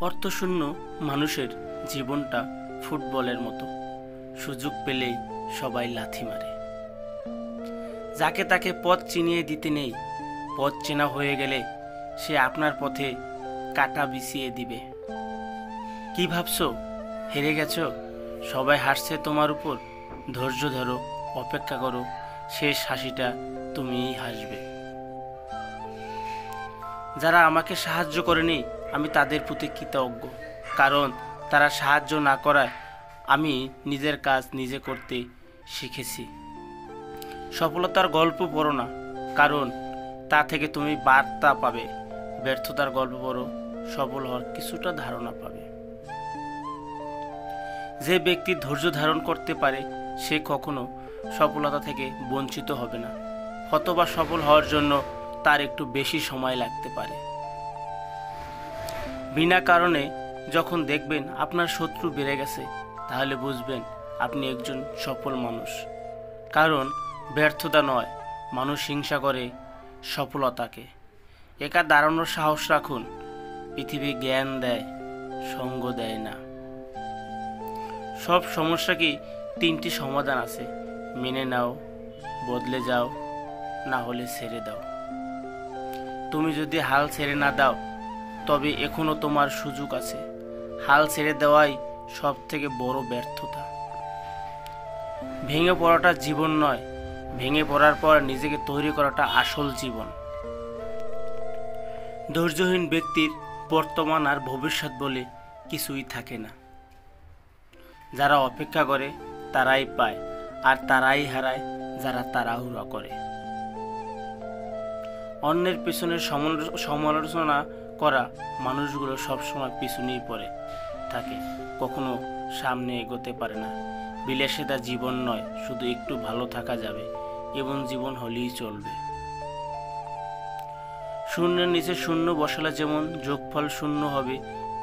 অর্থশূন্য মানুষের জীবনটা ফুটবলের মতো, সুযোগ পেলেই সবাই লাথি মারে। যাকে তাকে পথ চিনিয়ে দিতে নেই, পথ চেনা হয়ে গেলে সে আপনার পথে কাঁটা বিছিয়ে দিবে। কি ভাবছো, হেরে গেছো? সবাই হাসছে তোমার উপর। ধৈর্য ধরো, অপেক্ষা করো, শেষ হাসিটা তুমিই হাসবে। যারা আমাকে সাহায্য করেনি আমি তাদের প্রতি কৃতজ্ঞ, কারণ তারা সাহায্য না করায় আমি নিজের কাজ নিজে করতে শিখেছি। সফলতার গল্প পড়ো না, কারণ তা থেকে তুমি বার্তা পাবে। ব্যর্থতার গল্প পড়ো, সফল হওয়ার কিছুটা ধারণা পাবে। যে ব্যক্তি ধৈর্য ধারণ করতে পারে সে কখনো সফলতা থেকে বঞ্চিত হবে না, হয়তোবা সফল হওয়ার জন্য তার একটু বেশি সময় লাগতে পারে। বিনা কারণে যখন দেখবেন আপনার শত্রু বেড়ে গেছে, তাহলে বুঝবেন আপনি একজন সফল মানুষ। কারণ ব্যর্থতা নয়, মানুষ হিংসা করে সফলতাকে। একা দাঁড়ানোর সাহস রাখুন। পৃথিবী জ্ঞান দেয়, সঙ্গ দেয় না। সব সমস্যা কি 3টি সমাধান আছে, মেনে নাও, বদলে যাও, না হলে ছেড়ে দাও। তুমি যদি হাল ছেড়ে না দাও তবে এখনো তোমার সুযোগ আছে। হাল ছেড়ে দেওয়াই সব থেকে বড় ব্যর্থতা। ভেঙে পড়াটা জীবন নয়, ভেঙে পড়ার পর নিজেকে তৈরি করাটা আসল জীবন। ধৈর্যহীন ব্যক্তির বর্তমান আর ভবিষ্যৎ বলে কিছুই থাকে না। যারা অপেক্ষা করে তারাই পায়, আর তারাই হারায় যারা তাড়াহুড়া করে। অন্যের পিছনে সমালোচনা করা মানুষগুলো সবসময় পিছনেই পড়ে থাকে, কখনো সামনে এগোতে পারে না। বিলাসিতা জীবন নয়, শুধু একটু ভালো থাকা যাবে, এবং জীবন হলেই চলবে। শূন্যের নিচে শূন্য বসালে যেমন যোগফল শূন্য হবে,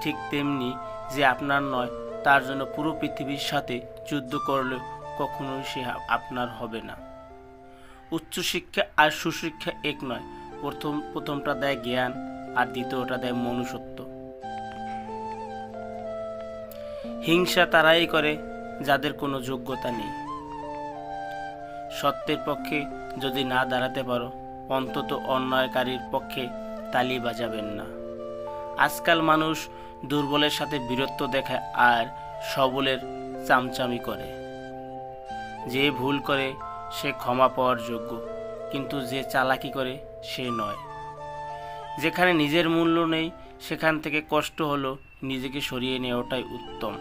ঠিক তেমনি যে আপনার নয় তার জন্য পুরো পৃথিবীর সাথে যুদ্ধ করলে কখনোই সে আপনার হবে না। উচ্চশিক্ষা আর সুশিক্ষা এক নয়। প্রথমটা দেয় জ্ঞান, আর দ্বিতীয়টা দেয় মনুষ্যত্ব। হিংসা তারাই করে যাদের কোনো যোগ্যতা নেই। সত্যের পক্ষে যদি না দাঁড়াতে পারো, অন্তত অন্যায়কারীর পক্ষে তালি বাজাবেন না। আজকাল মানুষ দুর্বলের সাথে বীরত্ব দেখায় আর সবলের চামচামি করে। যে ভুল করে সে ক্ষমা পাওয়ার যোগ্য, কিন্তু যে চালাকি করে সে নয়। যেখানে নিজের মূল্য নেই সেখান থেকে কষ্ট হলো নিজেকে সরিয়ে নেওয়াটাই উত্তম।